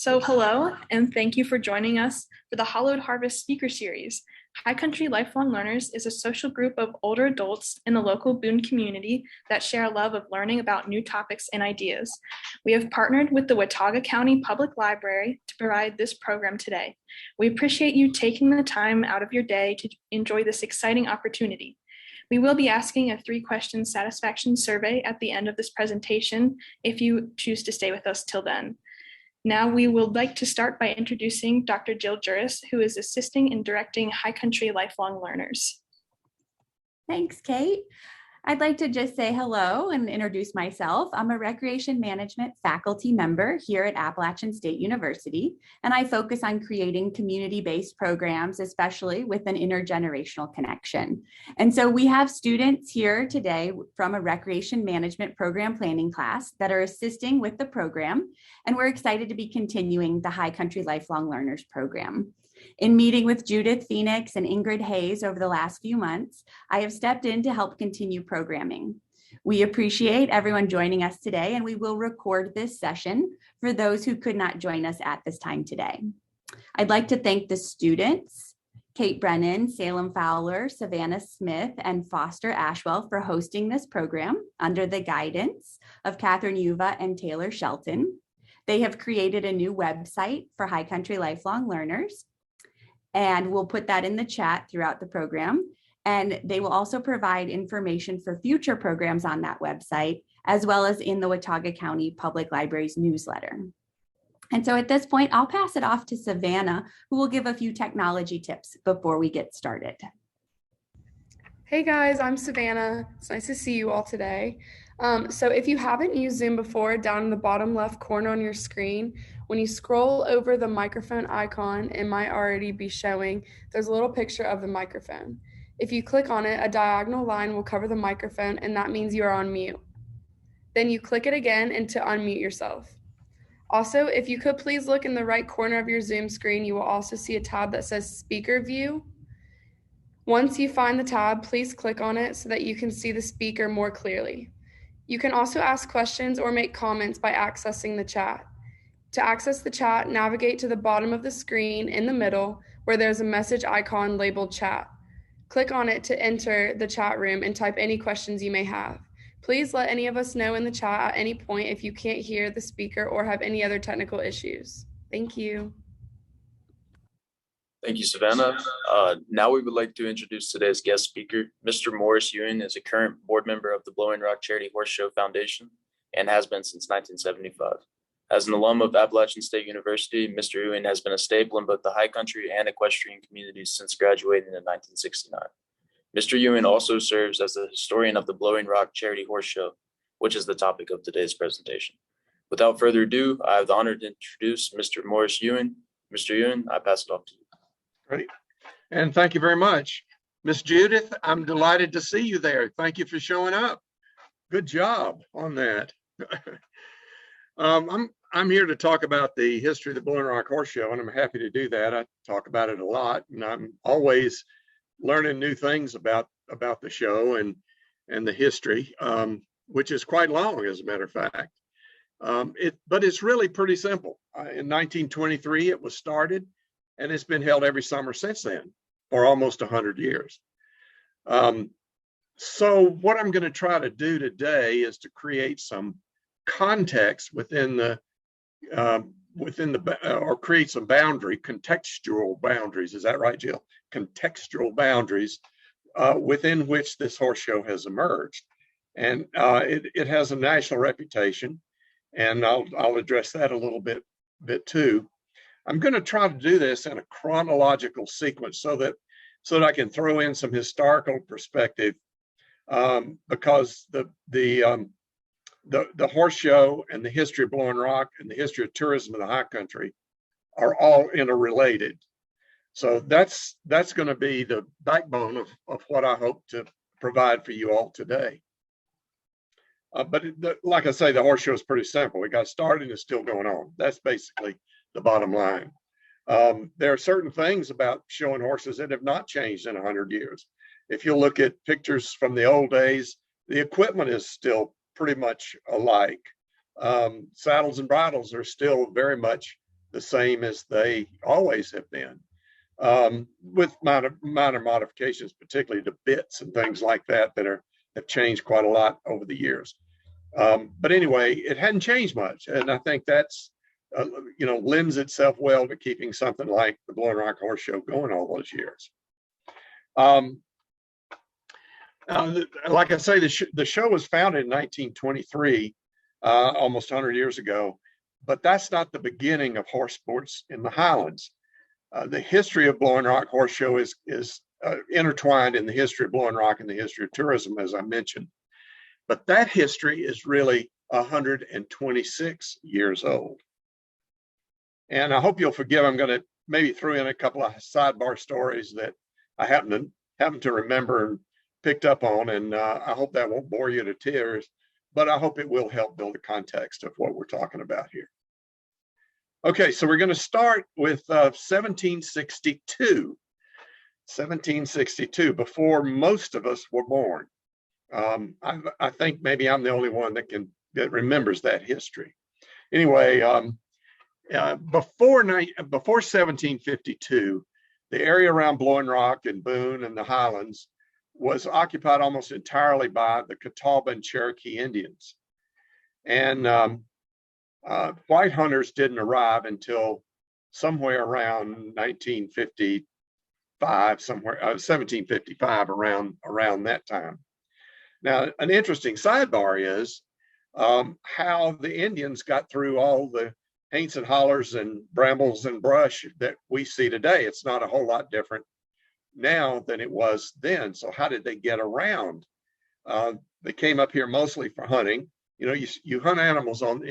So hello, and thank you for joining us for the Hollowed Harvest Speaker Series. High Country Lifelong Learners is a social group of older adults in the local Boone community that share a love of learning about new topics and ideas. We have partnered with the Watauga County Public Library to provide this program today. We appreciate you taking the time out of your day to enjoy this exciting opportunity. We will be asking a 3-question satisfaction survey at the end of this presentation if you choose to stay with us till then. Now we would like to start by introducing Dr. Jill Juris, who is assisting in directing High Country Lifelong Learners. Thanks, Kate. I'd like to just say hello and introduce myself. I'm a recreation management faculty member here at Appalachian State University, and I focus on creating community-based programs, especially with an intergenerational connection. And so we have students here today from a recreation management program planning class that are assisting with the program, and we're excited to be continuing the High Country Lifelong Learners program. In meeting with Judith Phoenix and Ingrid Hayes over the last few months, I have stepped in to help continue programming. We appreciate everyone joining us today, and we will record this session for those who could not join us at this time today. I'd like to thank the students, Kate Brennan, Salem Fowler, Savannah Smith, and Foster Ashwell for hosting this program under the guidance of Catherine Yuva and Taylor Shelton. They have created a new website for High Country Lifelong Learners, and we'll put that in the chat throughout the program. And they will also provide information for future programs on that website, as well as in the Watauga County Public Library's newsletter. And so at this point, I'll pass it off to Savannah, who will give a few technology tips before we get started. Hey guys, I'm Savannah. It's nice to see you all today. So if you haven't used Zoom before, down in the bottom left corner on your screen, when you scroll over the microphone icon, it might already be showing, there's a little picture of the microphone. If you click on it, a diagonal line will cover the microphone, and that means you are on mute. Then you click it again and to unmute yourself. Also, if you could please look in the right corner of your Zoom screen, you will also see a tab that says Speaker View. Once you find the tab, please click on it so that you can see the speaker more clearly. You can also ask questions or make comments by accessing the chat. To access the chat, navigate to the bottom of the screen in the middle where there's a message icon labeled chat. Click on it to enter the chat room and type any questions you may have. Please let any of us know in the chat at any point if you can't hear the speaker or have any other technical issues. Thank you. Thank you, Savannah. Now we would like to introduce today's guest speaker. Mr. Maurice Ewing is a current board member of the Blowing Rock Charity Horse Show Foundation and has been since 1975. As an alum of Appalachian State University, Mr. Ewing has been a staple in both the high country and equestrian communities since graduating in 1969. Mr. Ewing also serves as the historian of the Blowing Rock Charity Horse Show, which is the topic of today's presentation. Without further ado, I have the honor to introduce Mr. Maurice Ewing. Mr. Ewing, I pass it off to you. Great. And thank you very much. Miss Judith, I'm delighted to see you there. Thank you for showing up. Good job on that. I'm here to talk about the history of the Blowing Rock Horse Show, and I'm happy to do that. I talk about it a lot, and I'm always learning new things about the show and the history, which is quite long, as a matter of fact. But it's really pretty simple. In 1923, it was started, and it's been held every summer since then for almost 100 years. So what I'm going to try to do today is to create some context within the or create some contextual boundaries. Is that right, Jill? Contextual boundaries within which this horse show has emerged. And it has a national reputation, and I'll address that a little bit too. I'm going to try to do this in a chronological sequence so that I can throw in some historical perspective, because the horse show and the history of Blowing Rock and the history of tourism in the high country are all interrelated. So that's going to be the backbone of what I hope to provide for you all today. But like I say, the horse show is pretty simple. We got started and it's still going on. That's basically the bottom line. There are certain things about showing horses that have not changed in 100 years. If you look at pictures from the old days, the equipment is still pretty much alike. Saddles and bridles are still very much the same as they always have been, with minor modifications, particularly to bits and things like that have changed quite a lot over the years. But anyway, it hadn't changed much, and I think that's lends itself well to keeping something like the Blowing Rock Horse Show going all those years. Like I say, the show was founded in 1923, almost 100 years ago, but that's not the beginning of horse sports in the Highlands. The history of Blowing Rock Horse Show is intertwined in the history of Blowing Rock and the history of tourism, as I mentioned. But that history is really 126 years old. And I hope you'll forgive, I'm going to maybe throw in a couple of sidebar stories that I happen to remember and picked up on, and I hope that won't bore you to tears, but I hope it will help build a context of what we're talking about here. Okay, so we're going to start with 1762. 1762, before most of us were born. I think maybe I'm the only one that remembers that history. Anyway, before 1752, the area around Blowing Rock and Boone and the Highlands was occupied almost entirely by the Catawba and Cherokee Indians. And white hunters didn't arrive until somewhere around 1955, 1755, around that time. Now, an interesting sidebar is how the Indians got through all the haints and hollers and brambles and brush that we see today. It's not a whole lot different now than it was then. So how did they get around? They came up here mostly for hunting. You hunt animals off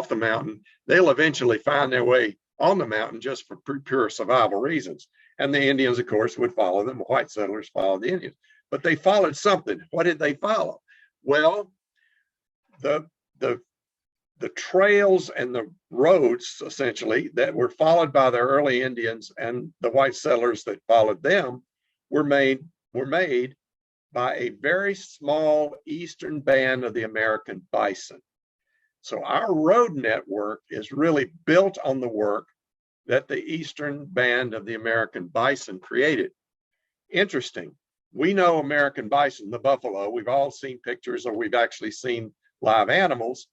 the mountain, they'll eventually find their way on the mountain just for pure survival reasons. And the Indians, of course, would follow them. The white settlers followed the Indians, but they followed something. What did they follow? Well, the trails and the roads, essentially, that were followed by the early Indians and the white settlers that followed them were made by a very small eastern band of the American bison. So our road network is really built on the work that the eastern band of the American bison created. Interesting. We know American bison, the buffalo. We've all seen pictures, or we've actually seen live animals,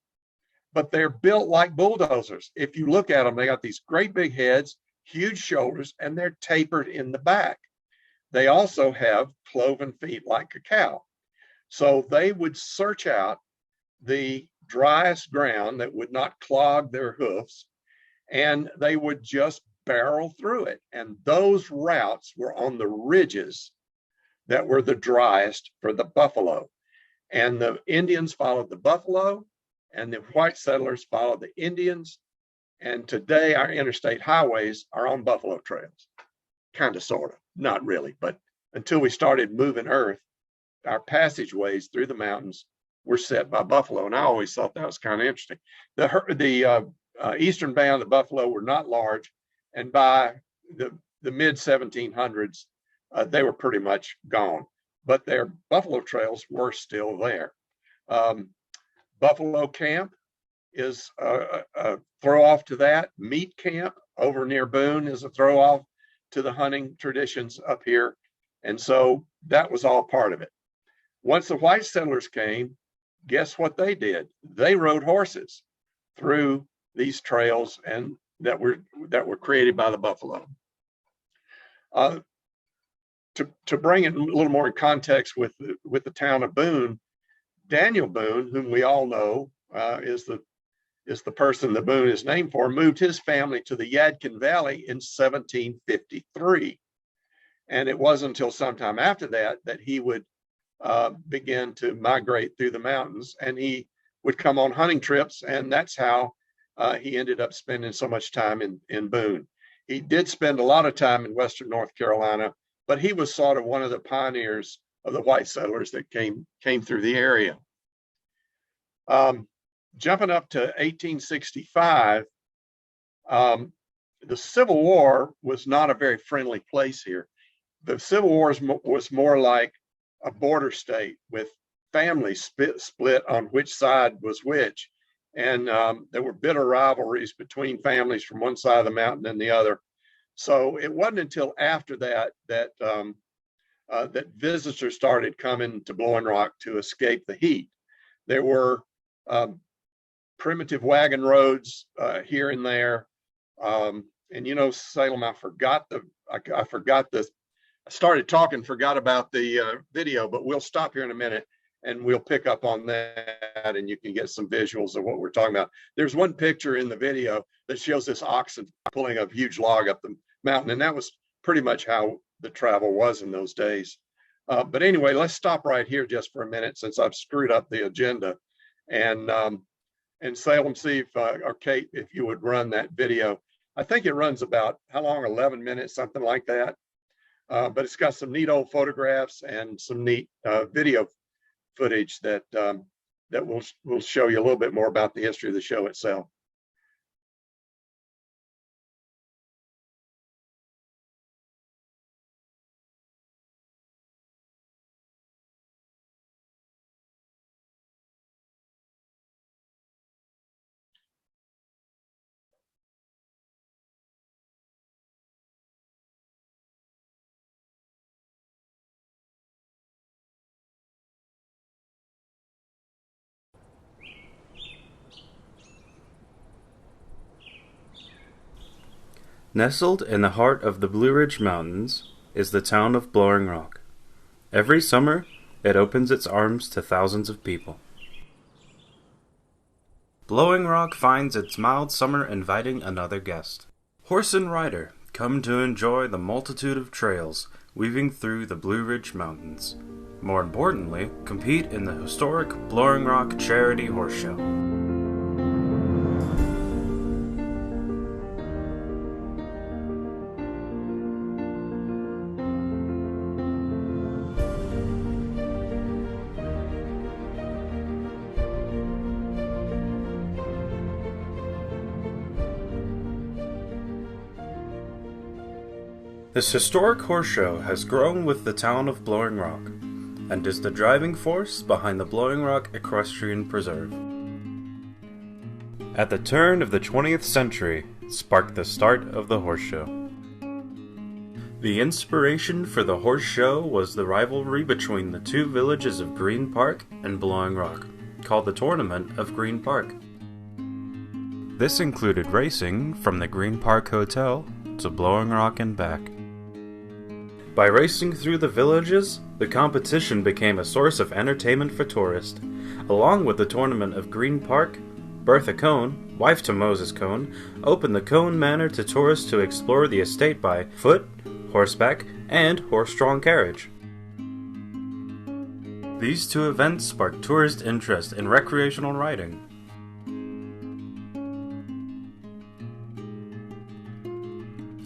but they're built like bulldozers. If you look at them, they got these great big heads, huge shoulders, and they're tapered in the back. They also have cloven feet like a cow. So they would search out the driest ground that would not clog their hoofs, and they would just barrel through it. And those routes were on the ridges that were the driest for the buffalo. And the Indians followed the buffalo, and the white settlers followed the Indians. And today our interstate highways are on buffalo trails. Kind of, sort of, not really, but until we started moving earth, our passageways through the mountains were set by buffalo. And I always thought that was kind of interesting. The eastern band of the buffalo were not large, and by the mid 1700s, they were pretty much gone, but their buffalo trails were still there. Buffalo Camp is a throw off to that. Meat Camp over near Boone is a throw off to the hunting traditions up here. And so that was all part of it. Once the white settlers came, guess what they did? They rode horses through these trails and that were created by the buffalo. To bring it a little more in context with the town of Boone, Daniel Boone, whom we all know is the person that Boone is named for, moved his family to the Yadkin Valley in 1753. And it wasn't until sometime after that that he would begin to migrate through the mountains, and he would come on hunting trips, and that's how he ended up spending so much time in Boone. He did spend a lot of time in Western North Carolina, but he was sort of one of the pioneers of the white settlers that came through the area. Jumping up to 1865, the Civil War was not a very friendly place here. The Civil War was more like a border state with families split on which side was which. And there were bitter rivalries between families from one side of the mountain and the other. So it wasn't until after that that visitors started coming to Blowing Rock to escape the heat. There were primitive wagon roads here and there. And Salem, I started talking, forgot about the video, but we'll stop here in a minute and we'll pick up on that and you can get some visuals of what we're talking about. There's one picture in the video that shows this oxen pulling a huge log up the mountain, and that was pretty much how the travel was in those days. But anyway, let's stop right here just for a minute since I've screwed up the agenda. And Salem, see if, or Kate, if you would run that video. I think it runs about, how long, 11 minutes, something like that. But it's got some neat old photographs and some neat video footage that will show you a little bit more about the history of the show itself. Nestled in the heart of the Blue Ridge Mountains is the town of Blowing Rock. Every summer, it opens its arms to thousands of people. Blowing Rock finds its mild summer inviting another guest. Horse and rider come to enjoy the multitude of trails weaving through the Blue Ridge Mountains. More importantly, compete in the historic Blowing Rock Charity Horse Show. This historic horse show has grown with the town of Blowing Rock, and is the driving force behind the Blowing Rock Equestrian Preserve. At the turn of the 20th century, sparked the start of the horse show. The inspiration for the horse show was the rivalry between the two villages of Green Park and Blowing Rock, called the Tournament of Green Park. This included racing from the Green Park Hotel to Blowing Rock and back. By racing through the villages, the competition became a source of entertainment for tourists. Along with the Tournament of Green Park, Bertha Cone, wife to Moses Cone, opened the Cone Manor to tourists to explore the estate by foot, horseback, and horse-drawn carriage. These two events sparked tourist interest in recreational riding.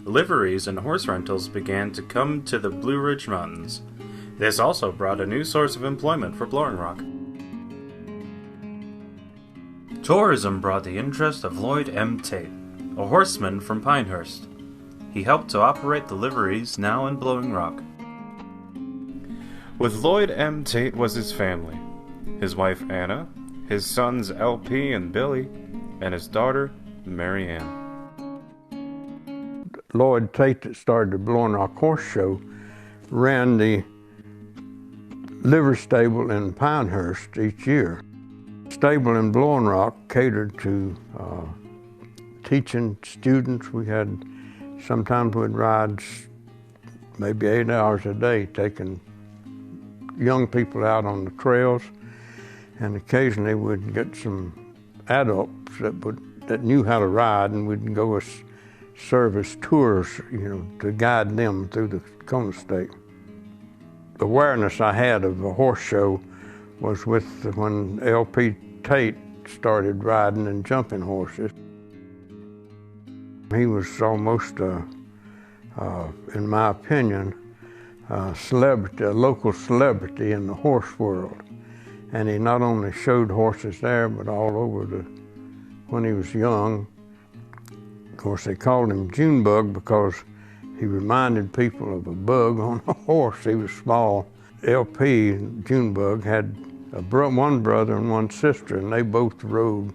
Liveries and horse rentals began to come to the Blue Ridge Mountains. This also brought a new source of employment for Blowing Rock. Tourism brought the interest of Lloyd M. Tate, a horseman from Pinehurst. He helped to operate the liveries now in Blowing Rock. With Lloyd M. Tate was his family, his wife Anna, his sons LP and Billy, and his daughter Mary Ann. Lloyd Tate, that started the Blowing Rock Horse Show, ran the liver stable in Pinehurst each year. Stable in Blowing Rock catered to teaching students. We had, sometimes we'd ride maybe 8 hours a day, taking young people out on the trails, and occasionally we'd get some adults that knew how to ride, and we'd go as service tours, to guide them through the Kona State. The awareness I had of the horse show was with when LP Tate started riding and jumping horses. He was almost, in my opinion, a local celebrity in the horse world. And he not only showed horses there, but all over when he was young. Of course, they called him Junebug because he reminded people of a bug on a horse. He was small. LP, Junebug, had one brother and one sister, and they both rode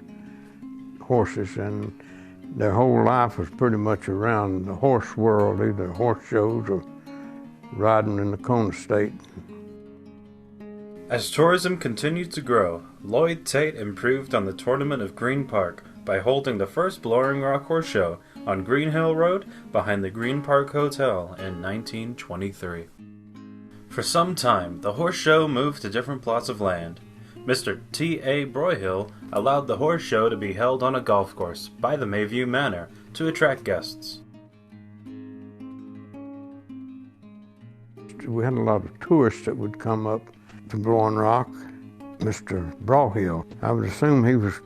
horses, and their whole life was pretty much around the horse world, either horse shows or riding in the Kona State. As tourism continued to grow, Lloyd Tate improved on the Tournament of Green Park by holding the first Blowing Rock Horse Show on Green Hill Road behind the Green Park Hotel in 1923. For some time, the horse show moved to different plots of land. Mr. T.A. Broyhill allowed the horse show to be held on a golf course by the Mayview Manor to attract guests. We had a lot of tourists that would come up to Blowing Rock. Mr. Broyhill, I would assume he was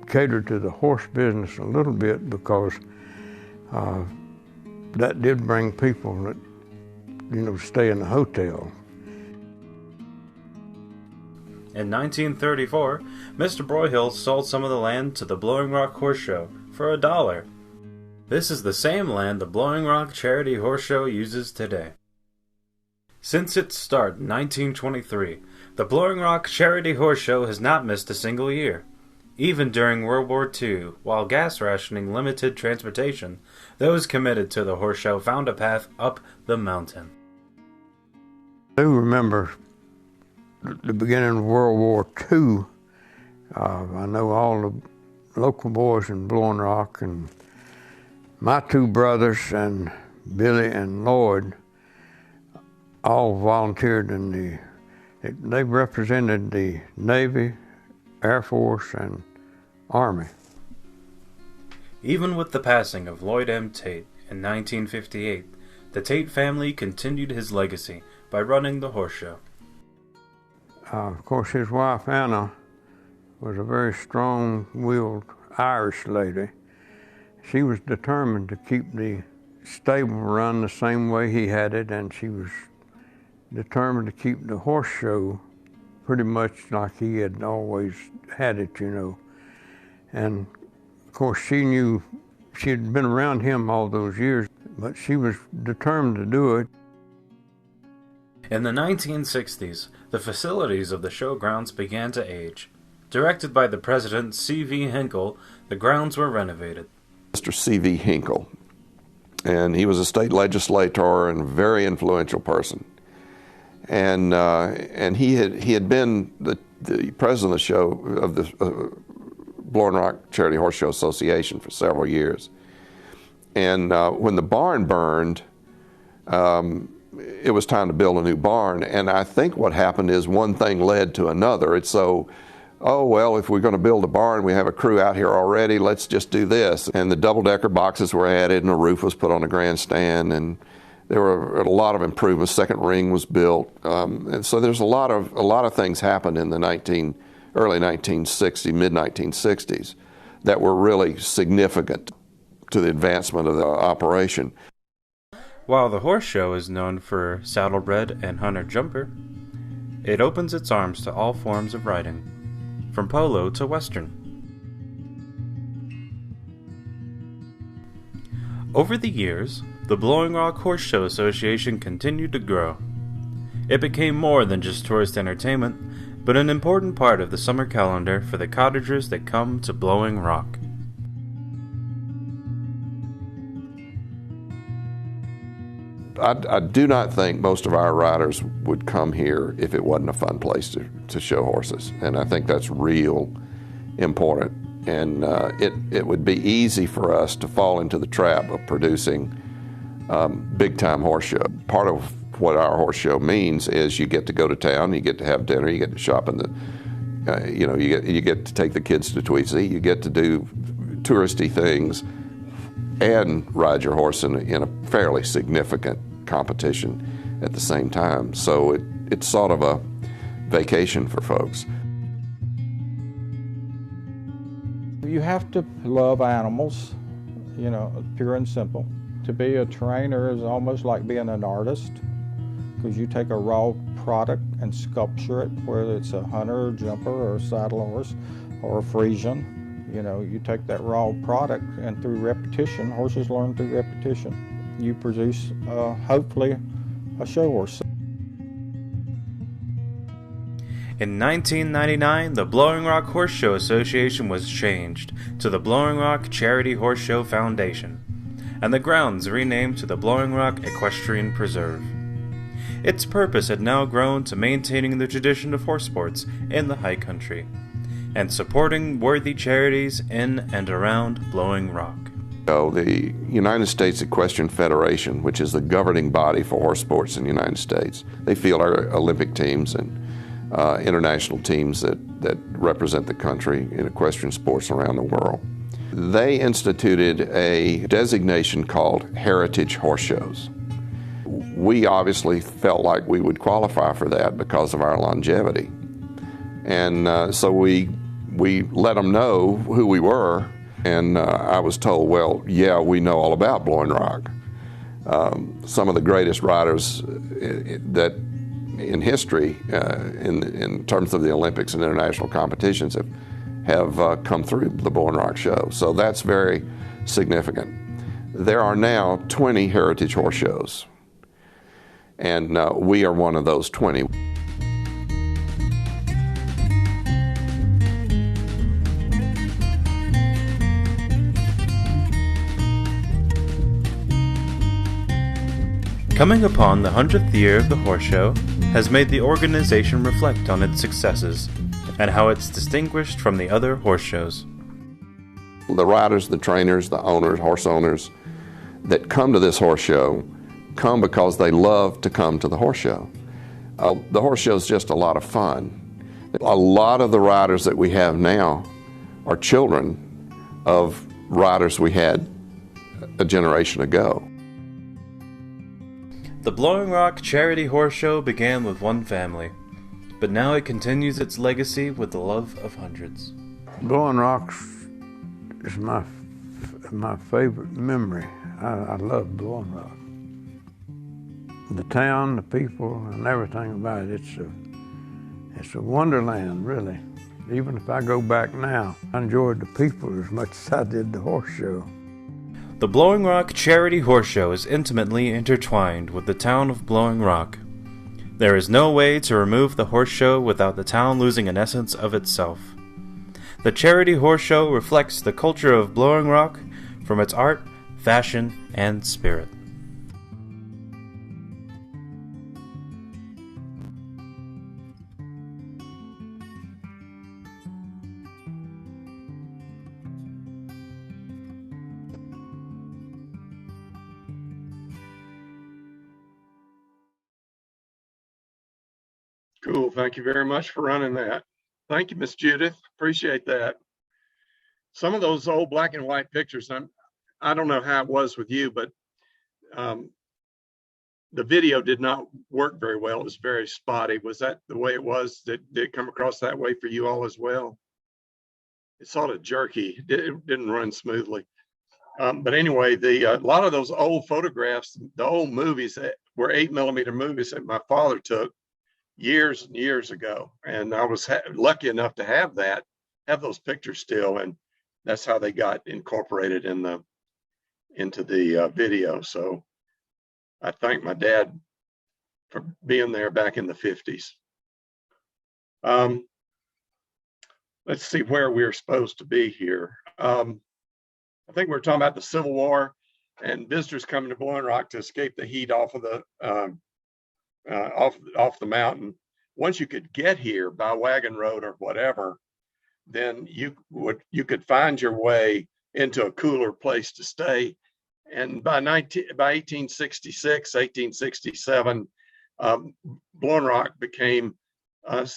catered to the horse business a little bit, because that did bring people that, stay in the hotel. In 1934, Mr. Broyhill sold some of the land to the Blowing Rock Horse Show for $1. This is the same land the Blowing Rock Charity Horse Show uses today. Since its start in 1923, the Blowing Rock Charity Horse Show has not missed a single year. Even during World War II, while gas rationing limited transportation, those committed to the horse show found a path up the mountain. I do remember the beginning of World War II. I know all the local boys in Blowing Rock, and my two brothers and Billy and Lloyd all volunteered they represented the Navy, Air Force, and Army. Even with the passing of Lloyd M. Tate in 1958, the Tate family continued his legacy by running the horse show. Of course, his wife Anna was a very strong-willed Irish lady. She was determined to keep the stable run the same way he had it, and she was determined to keep the horse show pretty much like he had always had it, And of course, she knew she had been around him all those years, but she was determined to do it. In the 1960s, the facilities of the showgrounds began to age. Directed by the president C.V. Hinkle, the grounds were renovated. Mr. C.V. Hinkle, and he was a state legislator and a very influential person. And he had been the president of the show, of the Blowing Rock Charity Horse Show Association for several years. And when the barn burned, it was time to build a new barn. And I think what happened is one thing led to another. It's if we're going to build a barn, we have a crew out here already, let's just do this. And the double-decker boxes were added, and a roof was put on the grandstand, and there were a lot of improvements. Second ring was built, and so there's a lot of things happened in the early 1960s, mid 1960s, that were really significant to the advancement of the operation. While the horse show is known for saddlebred and hunter jumper, it opens its arms to all forms of riding, from polo to western. Over the years, the Blowing Rock Horse Show Association continued to grow. It became more than just tourist entertainment, but an important part of the summer calendar for the cottagers that come to Blowing Rock. I do not think most of our riders would come here if it wasn't a fun place to show horses, and I think that's real important. And it would be easy for us to fall into the trap of producing big-time horse show. Part of what our horse show means is you get to go to town, you get to have dinner, you get to shop in the, you get to take the kids to Tweetsie, you get to do touristy things, and ride your horse in a fairly significant competition at the same time. So it's sort of a vacation for folks. You have to love animals, pure and simple. To be a trainer is almost like being an artist, because you take a raw product and sculpture it, whether it's a hunter, or jumper, or a saddle horse, or a Frisian. You take that raw product, and through repetition, horses learn through repetition. You produce, hopefully, a show horse. In 1999, the Blowing Rock Horse Show Association was changed to the Blowing Rock Charity Horse Show Foundation, and the grounds renamed to the Blowing Rock Equestrian Preserve. Its purpose had now grown to maintaining the tradition of horse sports in the high country, and supporting worthy charities in and around Blowing Rock. The United States Equestrian Federation, which is the governing body for horse sports in the United States, they field our Olympic teams and international teams that represent the country in equestrian sports around the world. They instituted a designation called Heritage Horse Shows. We obviously felt like we would qualify for that because of our longevity. And so we let them know who we were, and I was told, well, yeah, we know all about Blowing Rock. Some of the greatest riders that in history, in terms of the Olympics and international competitions, have come through the Blowing Rock show. So that's very significant. There are now 20 heritage horse shows, and we are one of those 20. Coming upon the 100th year of the horse show has made the organization reflect on its successes and how it's distinguished from the other horse shows. The riders, the trainers, the owners, horse owners that come to this horse show come because they love to come to the horse show. The horse show is just a lot of fun. A lot of the riders that we have now are children of riders we had a generation ago. The Blowing Rock Charity Horse Show began with one family, but now it continues its legacy with the love of hundreds. Blowing Rock is my favorite memory. I love Blowing Rock. The town, the people, and everything about it, it's a wonderland, really. Even if I go back now, I enjoyed the people as much as I did the horse show. The Blowing Rock Charity Horse Show is intimately intertwined with the town of Blowing Rock. There is no way to remove the horse show without the town losing an essence of itself. The Charity Horse Show reflects the culture of Blowing Rock from its art, fashion, and spirit. Cool. Thank you very much for running that. Thank you, Miss Judith. Appreciate that. Some of those old black and white pictures, I don't know how it was with you, but the video did not work very well. It was very spotty. Was that the way it was? Did it come across that way for you all as well? It's sort of jerky. It didn't run smoothly. But anyway, a lot of those old photographs, the old movies that were 8mm movies that my father took years and years ago, and I was lucky enough to have those pictures still, and that's how they got incorporated into the video. So I thank my dad for being there back in the 50s. Let's see where we're supposed to be here. I think we're talking about the Civil War and visitors coming to Blowing Rock to escape the heat off of the off the mountain. Once you could get here by wagon road or whatever, then you could find your way into a cooler place to stay. And by 1866, 1867, Blowing Rock became a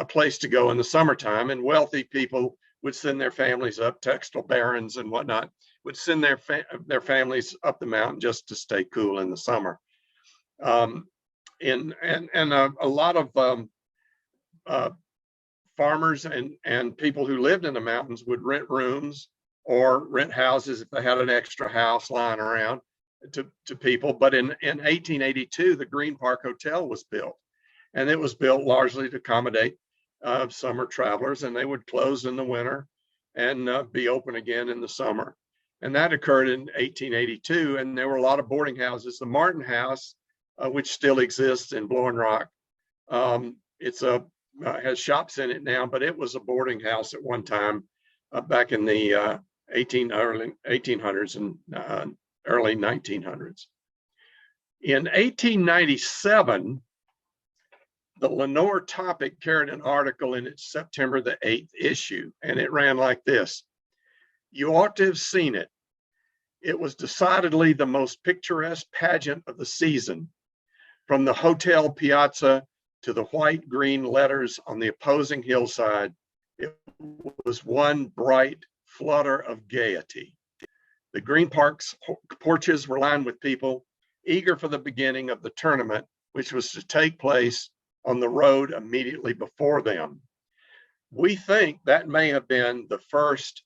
place to go in the summertime, and wealthy people would send their families up. Textile barons and whatnot would send their families up the mountain just to stay cool in the summer. And a lot of farmers and people who lived in the mountains would rent rooms or rent houses if they had an extra house lying around to people. But in 1882, the Green Park Hotel was built, and it was built largely to accommodate summer travelers, and they would close in the winter and be open again in the summer. And that occurred in 1882, and there were a lot of boarding houses. The Martin House, which still exists in Blowing Rock. It's a has shops in it now, but it was a boarding house at one time back in the early 1800s and early 1900s. In 1897, the Lenore Topic carried an article in its September the 8th issue, and it ran like this: "You ought to have seen it. It was decidedly the most picturesque pageant of the season. From the hotel piazza to the white-green letters on the opposing hillside, it was one bright flutter of gaiety. The Green Park's porches were lined with people, eager for the beginning of the tournament, which was to take place on the road immediately before them. We think that may have been the first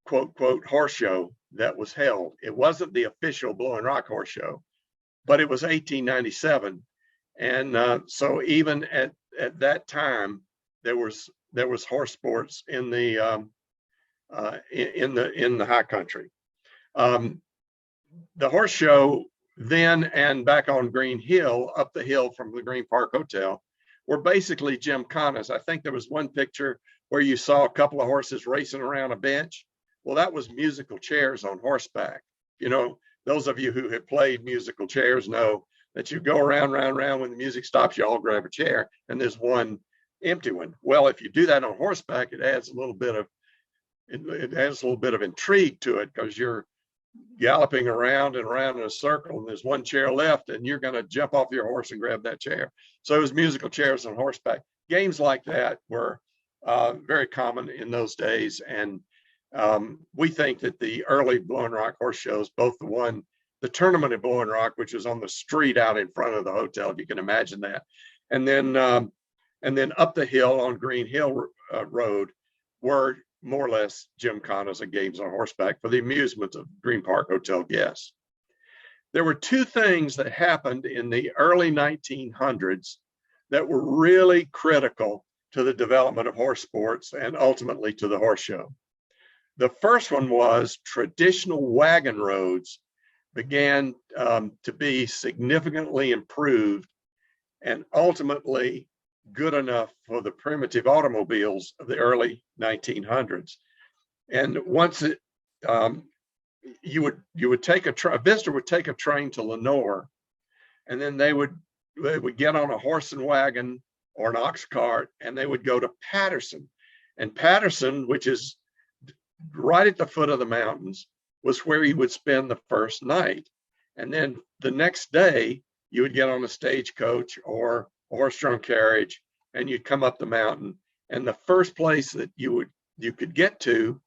quote, quote, horse show that was held. It wasn't the official Blowing Rock horse show, but it was 1897. And so even at that time, there was horse sports in the high country. The horse show then and back on Green Hill, up the hill from the Green Park Hotel, were basically gymkhanas. I think there was one picture where you saw a couple of horses racing around a bench. Well, that was musical chairs on horseback. You know, those of you who have played musical chairs know that you go around, when the music stops, you all grab a chair and there's one empty one. Well, if you do that on horseback, it adds a little bit of intrigue to it, because you're galloping around and around in a circle and there's one chair left and you're going to jump off your horse and grab that chair. So it was musical chairs on horseback. Games like that were very common in those days. And we think that the early Blowing Rock horse shows, both the tournament at Blowing Rock, which was on the street out in front of the hotel, if you can imagine that, and then up the hill on Green Hill Road were more or less gymkhanas and games on horseback for the amusement of Green Park Hotel guests. There were two things that happened in the early 1900s that were really critical to the development of horse sports and ultimately to the horse show. The first one was traditional wagon roads began to be significantly improved and ultimately good enough for the primitive automobiles of the early 1900s. And once a visitor would take a train to Lenore, and then they would get on a horse and wagon or an ox cart, and they would go to Patterson. And Patterson, which is right at the foot of the mountains, was where you would spend the first night. And then the next day, you would get on a stagecoach or a horse-drawn carriage, and you'd come up the mountain. And the first place that you could get to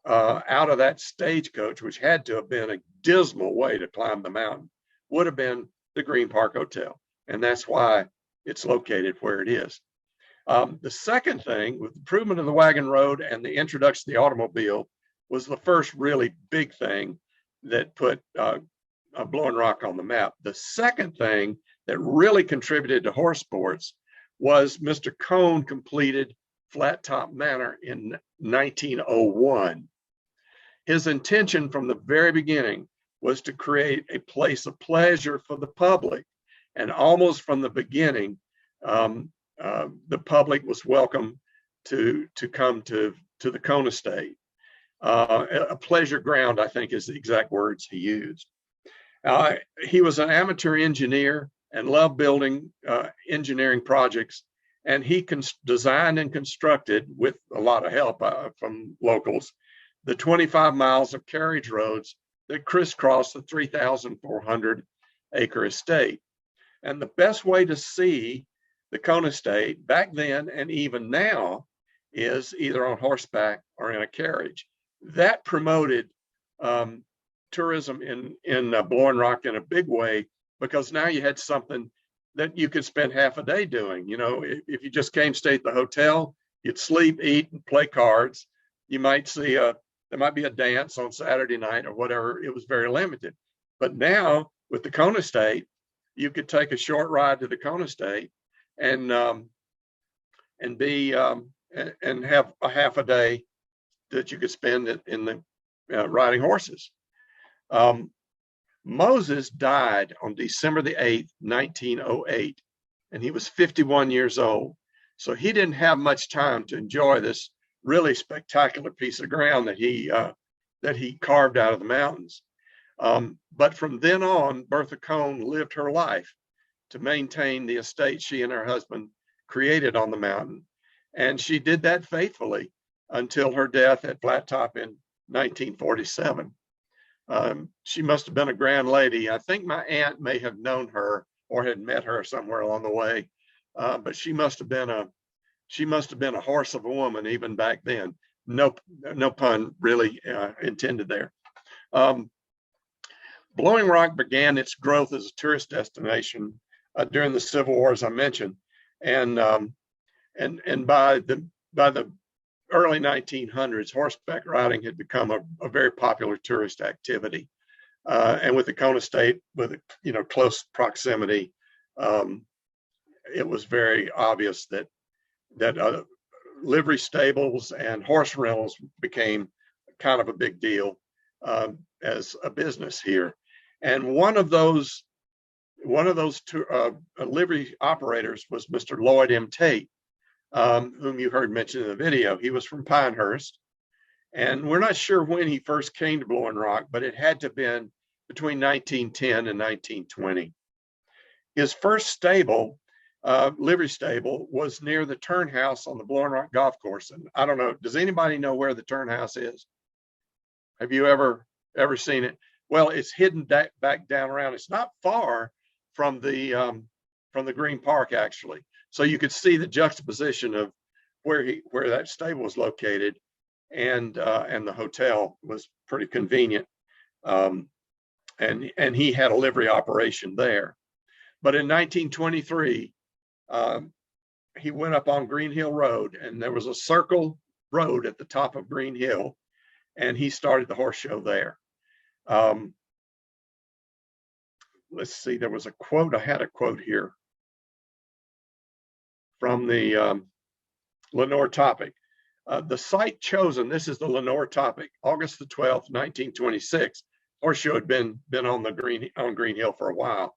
out of that stagecoach, which had to have been a dismal way to climb the mountain, would have been the Green Park Hotel. And that's why it's located where it is. The second thing, with the improvement of the wagon road and the introduction of the automobile, was the first really big thing that put Blowing Rock on the map. The second thing that really contributed to horse sports was Mr. Cone completed Flat Top Manor in 1901. His intention from the very beginning was to create a place of pleasure for the public. And almost from the beginning, the public was welcome to come to the Cone estate. A pleasure ground, I think, is the exact words he used. He was an amateur engineer and loved building engineering projects, and he designed and constructed, with a lot of help from locals, the 25 miles of carriage roads that crisscross the 3,400 acre estate. And the best way to see the Cone estate back then and even now is either on horseback or in a carriage. That promoted tourism in Blowing Rock in a big way, because now you had something that you could spend half a day doing. You know, if you just came, stay at the hotel, you'd sleep, eat, and play cards. You might see there might be a dance on Saturday night or whatever. It was very limited. But now with the Cone estate, you could take a short ride to the Cone estate and have a half a day that you could spend in the riding horses. Moses died on December the 8th, 1908, and he was 51 years old. So he didn't have much time to enjoy this really spectacular piece of ground that he carved out of the mountains. But from then on, Bertha Cone lived her life to maintain the estate she and her husband created on the mountain. And she did that faithfully until her death at Flat Top in 1947. She must have been a grand lady. I think my aunt may have known her or had met her somewhere along the way, but she must have been a horse of a woman even back then. No pun really intended there. Blowing Rock began its growth as a tourist destination during the Civil War, as I mentioned, and by the early 1900s, horseback riding had become a very popular tourist activity, and with the Kona State, with close proximity, it was very obvious that livery stables and horse rentals became kind of a big deal as a business here. And one of those livery operators was Mr. Lloyd M. Tate, whom you heard mentioned in the video. He was from Pinehurst, and we're not sure when he first came to Blowing Rock, but it had to have been between 1910 and 1920. His first stable, livery stable, was near the turn house on the Blowing Rock Golf Course. And I don't know, does anybody know where the turn house is? Have you ever seen it? Well, it's hidden back down around. It's not far from the Green Park, actually. So you could see the juxtaposition of where that stable was located, and the hotel was pretty convenient. And he had a livery operation there. But in 1923, he went up on Green Hill Road, and there was a circle road at the top of Green Hill, and he started the horse show there. Let's see, there was a quote. I had a quote here from the Lenore Topic. The site chosen, this is the Lenore Topic, August the 12th, 1926. Horse show had been on Green Hill for a while.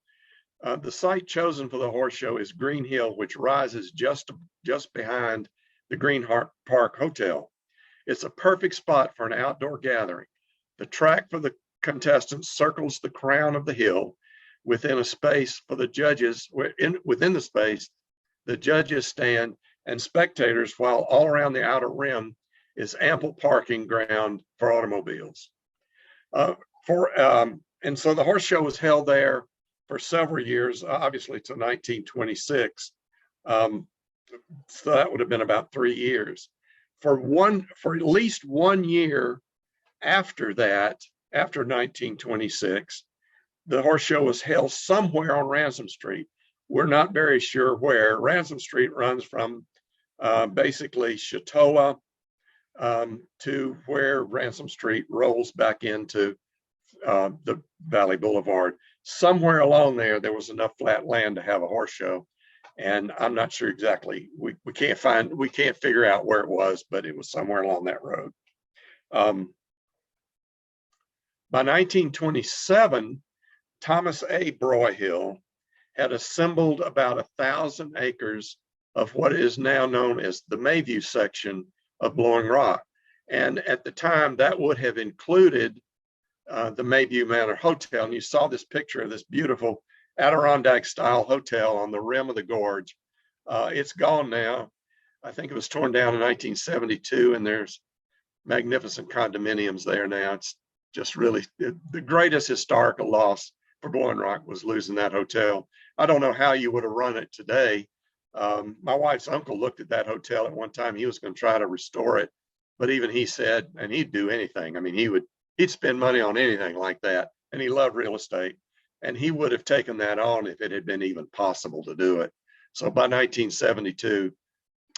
The site chosen for the horse show is Green Hill, which rises just behind the Green Park Hotel. It's a perfect spot for an outdoor gathering. The track for the contestants circles the crown of the hill. Within a space for the judges, within the space, the judges stand, and spectators, while all around the outer rim is ample parking ground for automobiles. And so the horse show was held there for several years, obviously to 1926. So that would have been about 3 years. For at least 1 year after that, after 1926, the horse show was held somewhere on Ransom Street. We're not very sure where. Ransom Street runs from basically Chautauqua to where Ransom Street rolls back into the Valley Boulevard. Somewhere along there was enough flat land to have a horse show, and I'm not sure exactly. We can't figure out where it was, but it was somewhere along that road. By 1927, Thomas A. Broyhill had assembled about 1,000 acres of what is now known as the Mayview section of Blowing Rock. And at the time, that would have included the Mayview Manor Hotel. And you saw this picture of this beautiful Adirondack-style hotel on the rim of the gorge. It's gone now. I think it was torn down in 1972, and there's magnificent condominiums there now. It's just really the greatest historical loss for Blowing Rock was losing that hotel. I don't know how you would have run it today. My wife's uncle looked at that hotel at one time. He was going to try to restore it, but even he said, and he'd do anything. I mean, he'd spend money on anything like that, and he loved real estate, and he would have taken that on if it had been even possible to do it. So by 1972,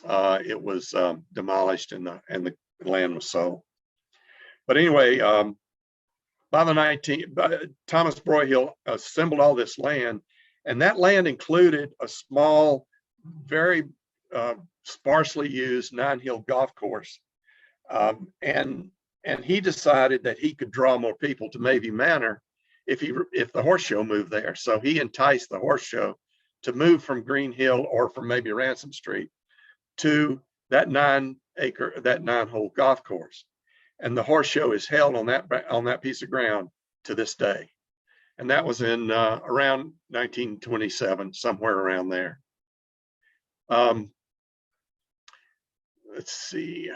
it was demolished and the land was sold. But anyway, Thomas Broyhill assembled all this land, and that land included a small, very sparsely used 9-hill golf course. And he decided that he could draw more people to Mayview Manor if the horse show moved there. So he enticed the horse show to move from Green Hill or from maybe Ransom Street to that 9-hole golf course. And the horse show is held on that piece of ground to this day. And that was in around 1927, somewhere around there. Let's see.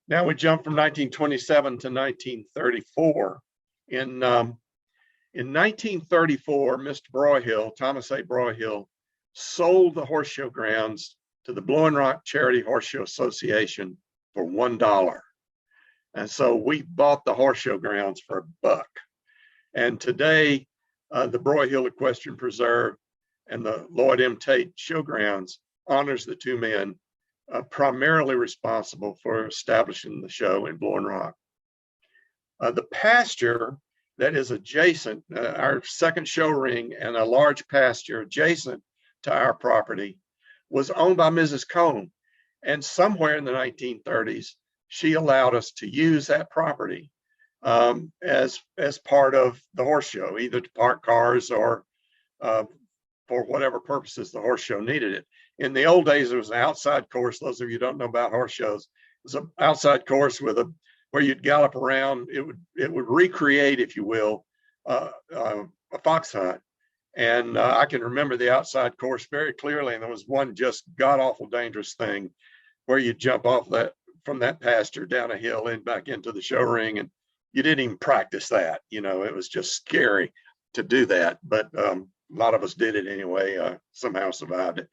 Now we jump from 1927 to 1934. In 1934, Mr. Broyhill, Thomas A. Broyhill, sold the horse show grounds to the Blowing Rock Charity Horse Show Association for $1. And so we bought the horse show grounds for $1. And today, the Broyhill Equestrian Preserve and the Lloyd M. Tate Showgrounds honors the two men primarily responsible for establishing the show in Blowing Rock. The pasture that is adjacent, our second show ring and a large pasture adjacent to our property, was owned by Mrs. Cone. And somewhere in the 1930s, she allowed us to use that property as part of the horse show, either to park cars or for whatever purposes the horse show needed it. In the old days, it was an outside course. Those of you who don't know about horse shows, it was an outside course where you'd gallop around. It would recreate, if you will, a fox hunt. And I can remember the outside course very clearly. And there was one just god awful dangerous thing where you jump off from that pasture down a hill and back into the show ring, and you didn't even practice that. It was just scary to do that. But a lot of us did it anyway. Somehow survived it.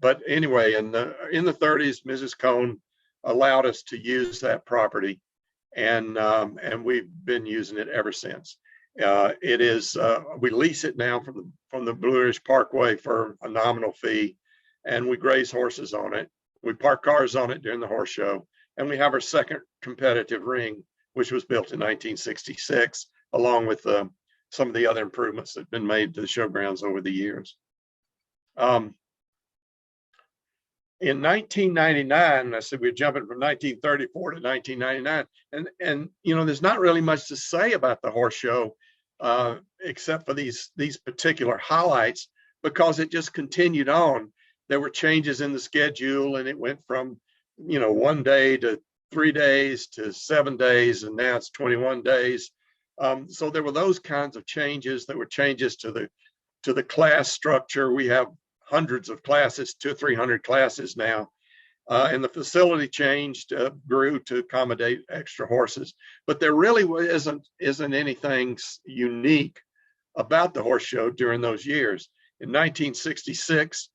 But anyway, in the 30s, Mrs. Cone allowed us to use that property, and we've been using it ever since. It is we lease it now from the Blue Ridge Parkway for a nominal fee, and we graze horses on it. We park cars on it during the horse show, and we have our second competitive ring, which was built in 1966, along with some of the other improvements that have been made to the showgrounds over the years. In 1999, I said we're jumping from 1934 to 1999, and there's not really much to say about the horse show except for these particular highlights, because it just continued on. There were changes in the schedule, and it went from 1 day to 3 days to 7 days, and now it's 21 days. So there were those kinds of changes. There were changes to the class structure. We have hundreds of classes, 200 or 300 classes now. And the facility changed, grew to accommodate extra horses. But there really isn't anything unique about the horse show during those years. In 1966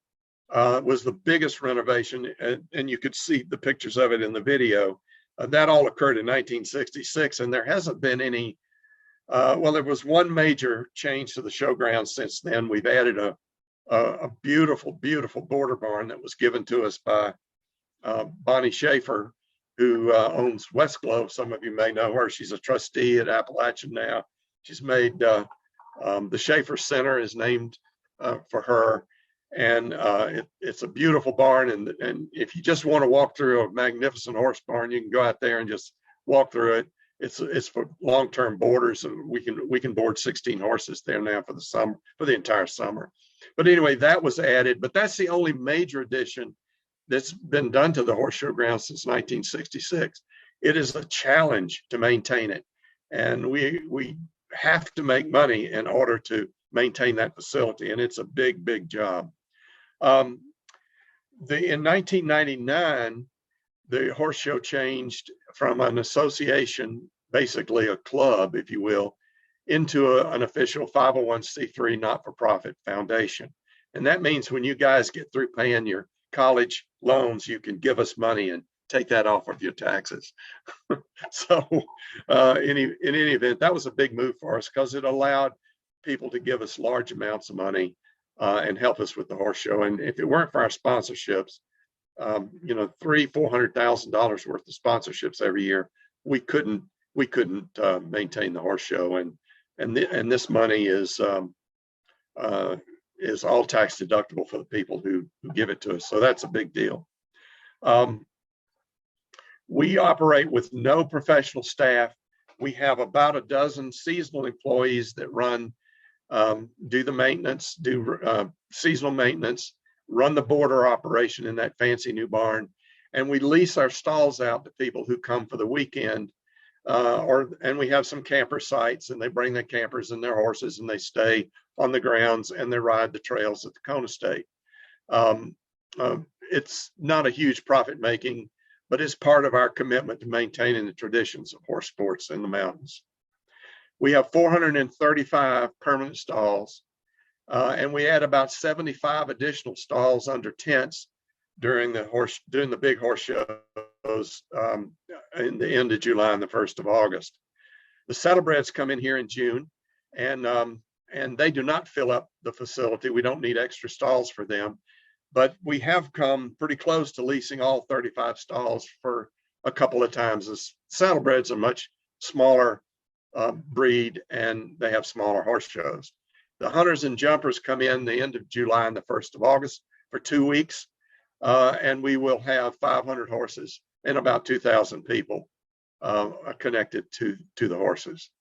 was the biggest renovation, and you could see the pictures of it in the video. That all occurred in 1966, and there hasn't been any, there was one major change to the showgrounds since then. We've added a beautiful, beautiful border barn that was given to us by Bonnie Schaefer, who owns West Globe. Some of you may know her. She's a trustee at Appalachian now. She's made the Schaefer Center is named for her, and it's a beautiful barn. And if you just want to walk through a magnificent horse barn, you can go out there and just walk through it. It's for long-term boarders, and we can board 16 horses there now for the summer, for the entire summer. But anyway, that was added. But that's the only major addition that's been done to the horse show ground since 1966. It is a challenge to maintain it, and we have to make money in order to maintain that facility, and it's a big, big job. In 1999, the horse show changed from an association, basically a club, if you will, into an official 501c3 not-for-profit foundation. And that means when you guys get through paying your college loans, you can give us money and take that off of your taxes. So in any event, that was a big move for us, because it allowed people to give us large amounts of money and help us with the horse show. And if it weren't for our sponsorships, $300,000-$400,000 worth of sponsorships every year, we couldn't maintain the horse show. And this money is all tax deductible for the people who give it to us. So that's a big deal. We operate with no professional staff. We have about a dozen seasonal employees that do the maintenance, do seasonal maintenance. run the border operation in that fancy new barn, and we lease our stalls out to people who come for the weekend. And we have some camper sites, and they bring their campers and their horses, and they stay on the grounds and they ride the trails at the Kona State. It's not a huge profit making, but it's part of our commitment to maintaining the traditions of horse sports in the mountains. We have 435 permanent stalls, and we add about 75 additional stalls under tents during the big horse shows in the end of July and the 1st of August. The saddlebreds come in here in June, and they do not fill up the facility. We don't need extra stalls for them, but we have come pretty close to leasing all 35 stalls for a couple of times. The saddlebreds are much smaller breed, and they have smaller horse shows. The hunters and jumpers come in the end of July and the 1st of August for 2 weeks, and we will have 500 horses and about 2,000 people connected to the horses.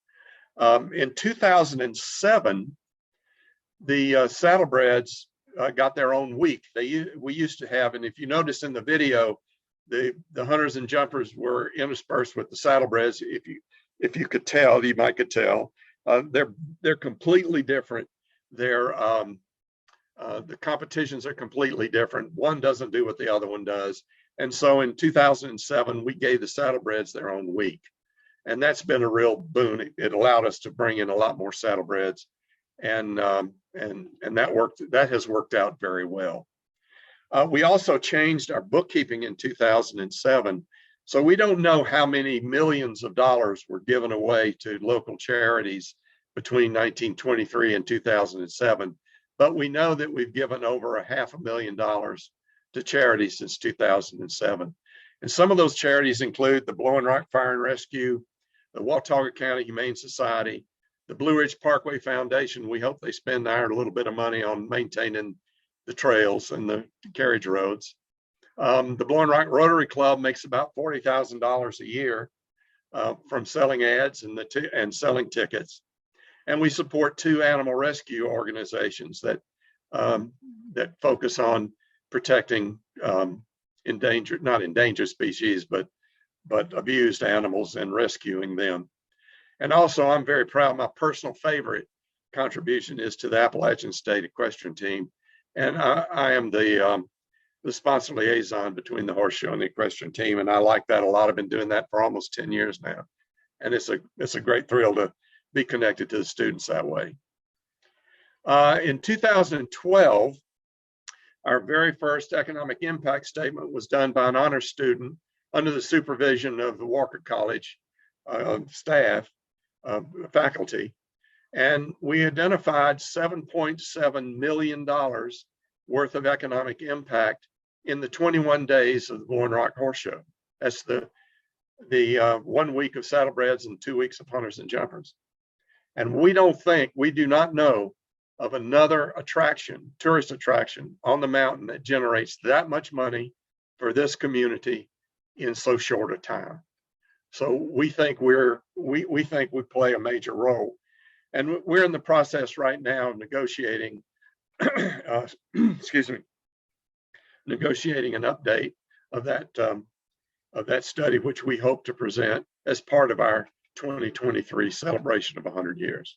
In 2007, the saddlebreds got their own week. We used to have, and if you notice in the video, the hunters and jumpers were interspersed with the saddlebreds. If you could tell, you might could tell. They're completely different. The competitions are completely different. One doesn't do what the other one does. And so in 2007, we gave the saddlebreds their own week. And that's been a real boon. It allowed us to bring in a lot more saddlebreds. And that has worked out very well. We also changed our bookkeeping in 2007. So we don't know how many millions of dollars were given away to local charities between 1923 and 2007. But we know that we've given over $500,000 to charities since 2007. And some of those charities include the Blowing Rock Fire and Rescue, the Watauga County Humane Society, the Blue Ridge Parkway Foundation. We hope they spend a little bit of money on maintaining the trails and the carriage roads. The Blowing Rock Rotary Club makes about $40,000 a year from selling ads and selling tickets. And we support 2 animal rescue organizations that focus on protecting not endangered species, but abused animals and rescuing them. And also, I'm very proud. My personal favorite contribution is to the Appalachian State Equestrian Team, and I am the sponsor liaison between the horse show and the equestrian team, and I like that a lot. I've been doing that for almost 10 years now, and it's a great thrill to be connected to the students that way. In 2012, our very first economic impact statement was done by an honor student under the supervision of the Walker College staff, faculty, and we identified $7.7 million worth of economic impact in the 21 days of the Blowing Rock Horse Show. That's the 1 week of saddlebreds and 2 weeks of hunters and jumpers. And we do not know of another tourist attraction on the mountain that generates that much money for this community in so short a time. So we think we play a major role. And we're in the process right now of negotiating negotiating an update of that study, which we hope to present as part of our 2023 celebration of 100 years.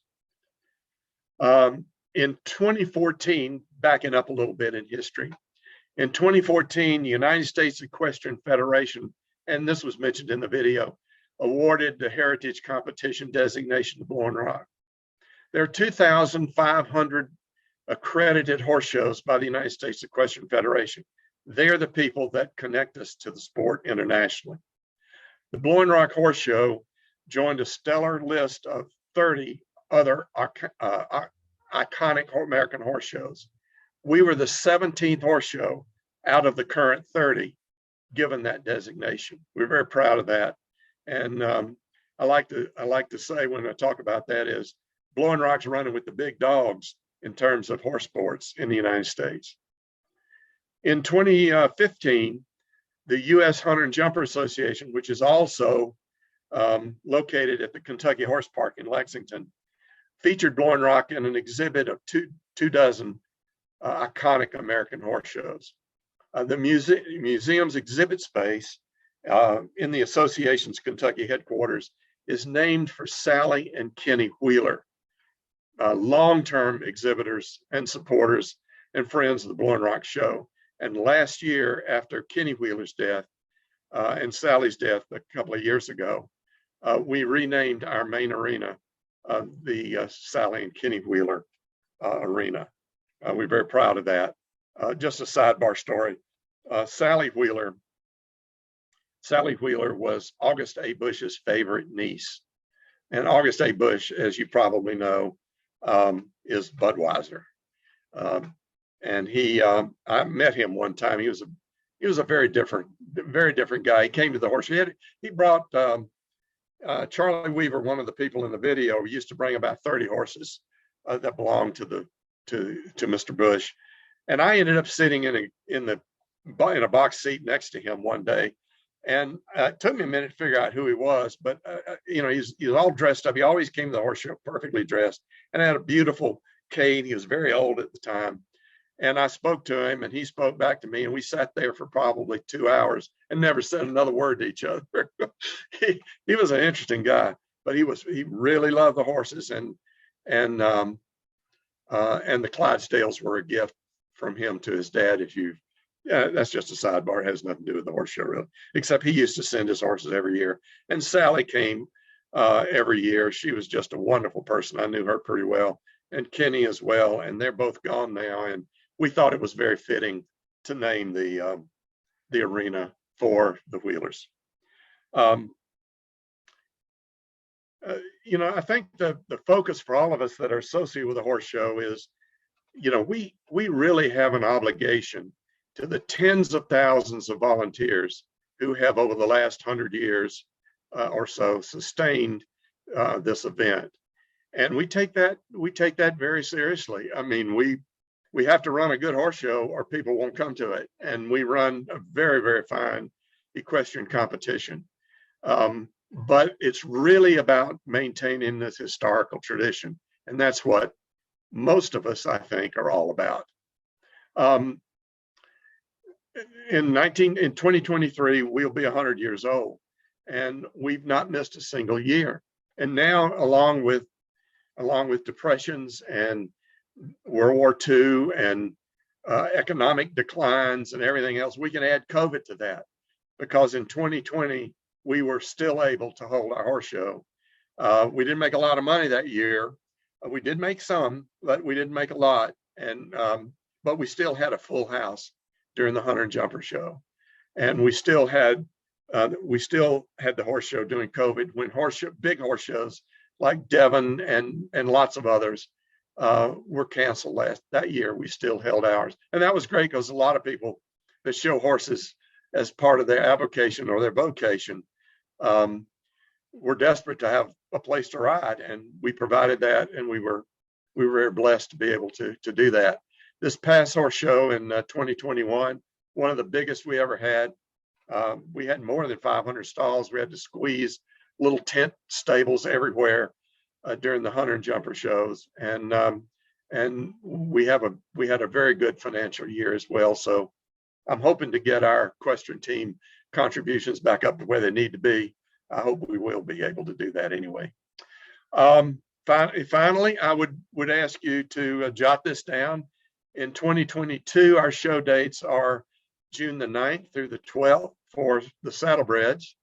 In 2014, backing up a little bit in history, in 2014, the United States Equestrian Federation, and this was mentioned in the video, awarded the Heritage Competition designation to Blowing Rock. There are 2,500 accredited horse shows by the United States Equestrian Federation. They're the people that connect us to the sport internationally. The Blowing Rock Horse Show joined a stellar list of 30 other iconic American horse shows. We were the 17th horse show out of the current 30 given that designation. We're very proud of that. And I like to say when I talk about that is Blowing Rock's running with the big dogs in terms of horse sports in the United States. In 2015, the U.S. Hunter and Jumper Association, which is also located at the Kentucky Horse Park in Lexington, featured Blowing Rock in an exhibit of two dozen iconic American horse shows. The museum's exhibit space in the association's Kentucky headquarters is named for Sally and Kenny Wheeler, long-term exhibitors and supporters and friends of the Blowing Rock Show. And last year, after Kenny Wheeler's death and Sally's death a couple of years ago, we renamed our main arena the Sally and Kenny Wheeler Arena. We're very proud of that. Just a sidebar story. Sally Wheeler was August A. Bush's favorite niece. And August A. Bush, as you probably know, is Budweiser. And I met him one time. He was a very different guy. He came to the horse show. He brought Charlie Weaver, one of the people in the video, used to bring about 30 horses that belonged to Mr. Bush. And I ended up sitting in a box seat next to him one day. And it took me a minute to figure out who he was, but he's all dressed up. He always came to the horse show perfectly dressed and had a beautiful cane. He was very old at the time. And I spoke to him and he spoke back to me, and we sat there for probably 2 hours and never said another word to each other. He was an interesting guy, but he really loved the horses, and the Clydesdales were a gift from him to his dad. That's just a sidebar. It has nothing to do with the horse show really, except he used to send his horses every year. And Sally came every year. She was just a wonderful person. I knew her pretty well, and Kenny as well. And they're both gone now. And we thought it was very fitting to name the arena for the Wheelers. I think the focus for all of us that are associated with the horse show is, we really have an obligation to the tens of thousands of volunteers who have over the last 100 years or so sustained this event. And we take that very seriously. I mean, we have to run a good horse show or people won't come to it. And we run a very, very fine equestrian competition. But it's really about maintaining this historical tradition. And that's what most of us, I think, are all about. In 2023, we'll be 100 years old, and we've not missed a single year. And now, along with depressions and World War II and economic declines and everything else, we can add COVID to that, because in 2020 we were still able to hold our horse show. We didn't make a lot of money that year. We did make some, but we didn't make a lot. And but we still had a full house during the Hunter and Jumper show, and we still had the horse show during COVID, when big horse shows like Devon and lots of others were canceled that year. We still held ours, and that was great, because a lot of people that show horses as part of their avocation or their vocation were desperate to have a place to ride, and we provided that, and we were very blessed to be able to do that. This past horse show in 2021, one of the biggest we ever had. We had more than 500 stalls. We had to squeeze little tent stables everywhere during the Hunter and Jumper shows, and we had a very good financial year as well. So I'm hoping to get our equestrian team contributions back up to where they need to be. I hope we will be able to do that anyway. Finally, I would ask you to jot this down. In 2022, our show dates are June the 9th through the 12th for the saddlebreds,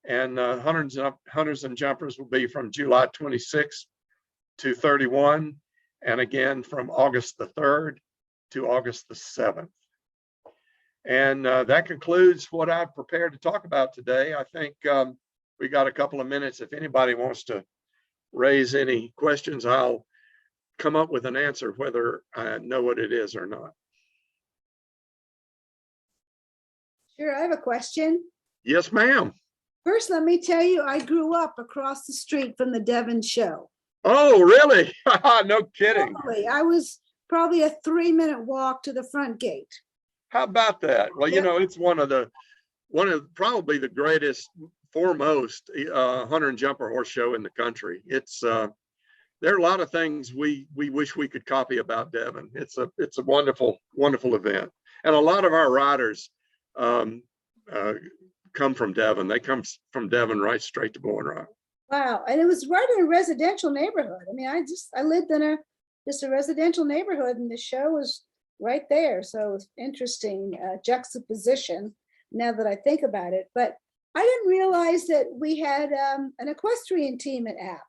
and hunters and jumpers will be from July 26th to 31, and again from August the 3rd to August the 7th. And that concludes what I've prepared to talk about today. I think we got a couple of minutes. If anybody wants to raise any questions, I'll come up with an answer whether I know what it is or not. Sure, I have a question. Yes, ma'am. First, let me tell you, I grew up across the street from the Devon show. Oh, really? No kidding. Totally. I was probably a 3-minute walk to the front gate. How about that? Well, Yep. It's one of probably the greatest, foremost hunter and jumper horse show in the country. It's there are a lot of things we wish we could copy about Devon. It's a wonderful event, and a lot of our riders come from Devon. They come from Devon right straight to Blowing Rock. Wow. And it was right in a residential neighborhood. I mean, I lived in a residential neighborhood, and the show was right there. So it was interesting juxtaposition now that I think about it. But I didn't realize that we had an equestrian team at App.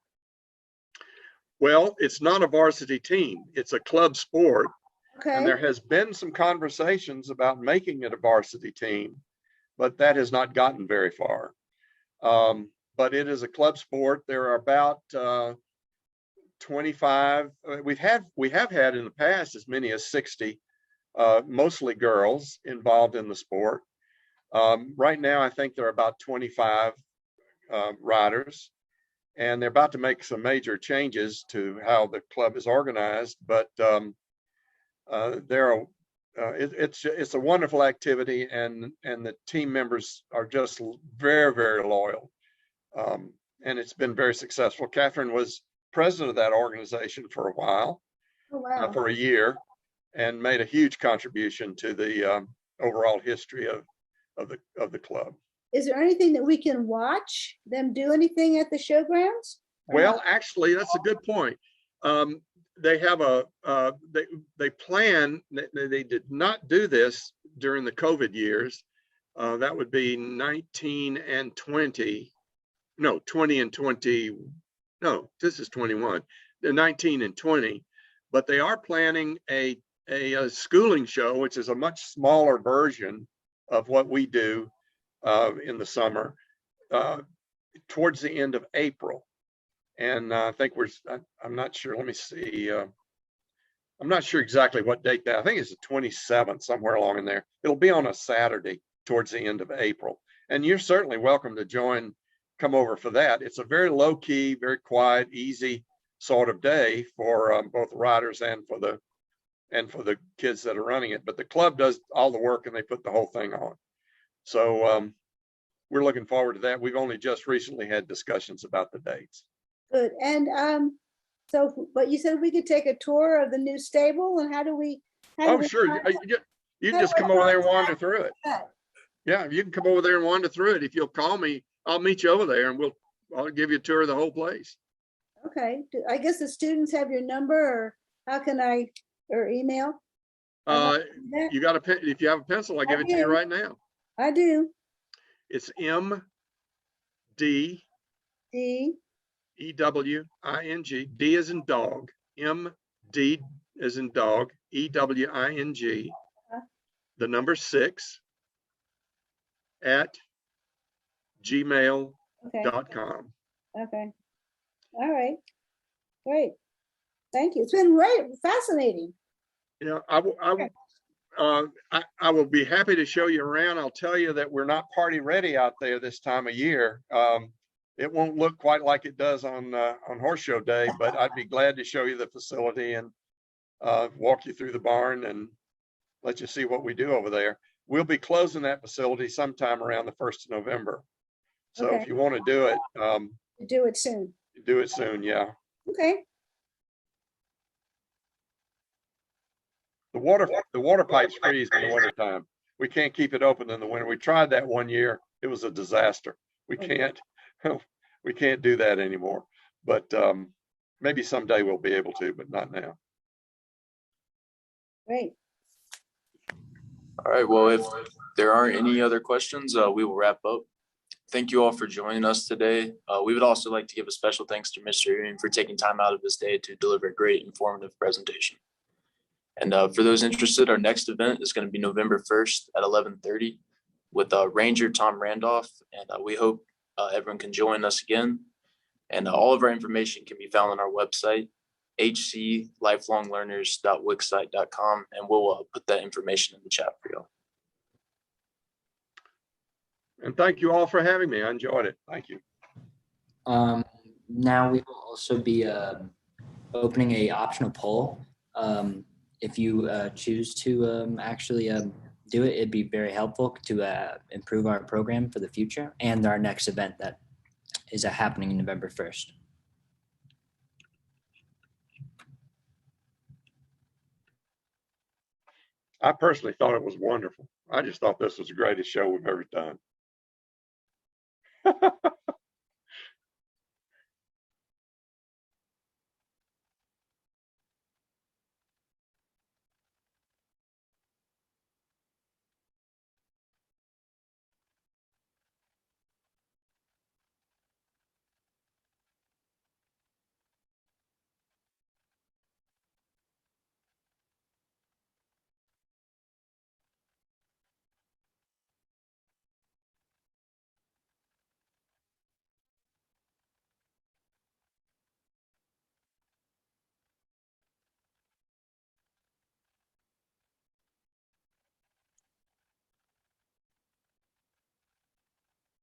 Well, it's not a varsity team. It's a club sport. Okay. And there has been some conversations about making it a varsity team, but that has not gotten very far. But it is a club sport. There are about 25. We have had in the past as many as 60, mostly girls involved in the sport. Right now, I think there are about 25 riders, and they're about to make some major changes to how the club is organized. But it's a wonderful activity, and the team members are just very, very loyal. And it's been very successful. Catherine was president of that organization for a while, for a year, and made a huge contribution to the overall history of the club. Is there anything that we can watch them do anything at the showgrounds? Well, actually, that's a good point. They have they plan, they did not do this during the COVID years. That would be 19 and 20. No, 20 and 20. No, this is 21. They're 19 and 20, but they are planning a schooling show, which is a much smaller version of what we do in the summer, towards the end of April. And I think I'm not sure. Let me see. I'm not sure exactly what date that. I think it's the 27th, somewhere along in there. It'll be on a Saturday towards the end of April. And you're certainly welcome to come over for that. It's a very low key, very quiet, easy sort of day for both the riders and for the kids that are running it. But the club does all the work, and they put the whole thing on. So we're looking forward to that. We've only just recently had discussions about the dates. Good. And but you said we could take a tour of the new stable, and how do we? Sure. You just come over there and wander through it. Yeah, you can come over there and wander through it. If you'll call me, I'll meet you over there, and I'll give you a tour of the whole place. Okay. I guess the students have your number, or how can or email? You got a pen? If you have a pencil, I'll give it to you right now. I do. It's MD EWING. D as in dog. MD as in dog. EWING. The number 6 at gmail.com. Okay. All right. Great. Thank you. It's been fascinating. Yeah, I will be happy to show you around. I'll tell you that we're not party ready out there this time of year. It won't look quite like it does on Horse Show Day, but I'd be glad to show you the facility and walk you through the barn and let you see what we do over there. We'll be closing that facility sometime around the 1st of November. So if you want to do it, do it soon. Do it soon, yeah. Okay. The water pipes freeze in the wintertime. We can't keep it open in the winter. We tried that one year. It was a disaster. We can't do that anymore. But maybe someday we'll be able to, but not now. Great. All right. Well, if there aren't any other questions, we will wrap up. Thank you all for joining us today. We would also like to give a special thanks to Mr. Ewing for taking time out of his day to deliver a great informative presentation. And for those interested, our next event is going to be November 1st at 11:30 with Ranger Tom Randolph. And we hope everyone can join us again. And all of our information can be found on our website, hclifelonglearners.wixsite.com, and we'll put that information in the chat for you. And thank you all for having me. I enjoyed it. Thank you. Now we will also be opening a optional poll. If you choose to actually do it, it'd be very helpful to improve our program for the future and our next event that is happening November 1st. I personally thought it was wonderful. I just thought this was the greatest show we've ever done.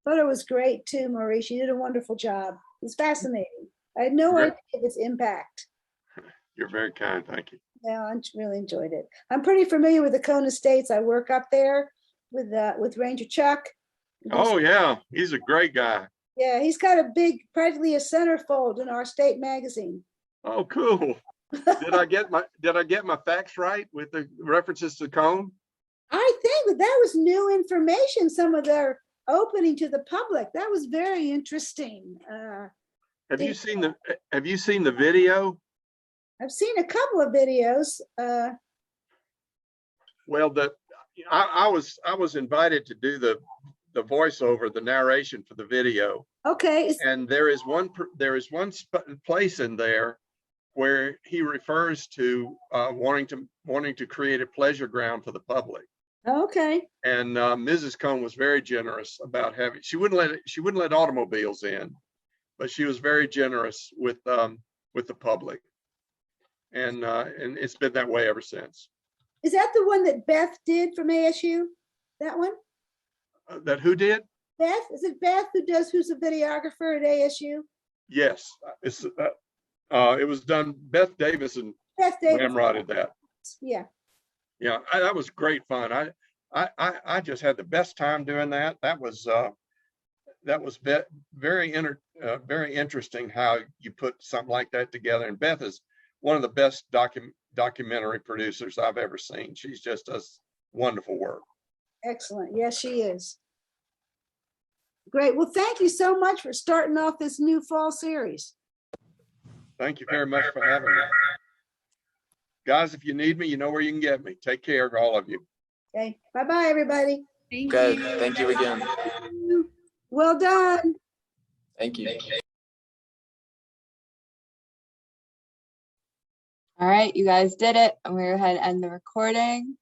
Thought it was great too, Maurice. You did a wonderful job. It's fascinating. I had no idea of its impact. You're very kind. Thank you. Yeah, I really enjoyed it. I'm pretty familiar with the Kona States. I work up there with Ranger Chuck. Oh yeah, he's a great guy. Yeah, he's got a big, practically a centerfold in our state magazine. Oh, cool. Did I get my facts right with the references to Cone? I think that was new information. Some of their opening to the public. That was very interesting. Have you seen the video? I've seen a couple of videos. Well, I was invited to do the voiceover, the narration for the video. Okay. And there is one place in there where he refers to wanting to create a pleasure ground for the public. Okay. And Mrs. Cone was very generous about having. She wouldn't let automobiles in, but she was very generous with the public. And it's been that way ever since. Is that the one that Beth did from ASU? That one? That who did? Beth? Is it Beth who's a videographer at ASU? Yes, it's it was done. Beth Davis and ramrodded that. Yeah. Yeah, that was great fun. I just had the best time doing that. That was very interesting how you put something like that together. And Beth is one of the best documentary producers I've ever seen. She just does wonderful work. Excellent. Yes, she is. Great. Well, thank you so much for starting off this new fall series. Thank you very much for having me. Guys, if you need me, you know where you can get me. Take care, all of you. Okay. Bye-bye, everybody. Okay, thank you again. Well done. Thank you. All right, you guys did it. I'm going to go ahead and end the recording.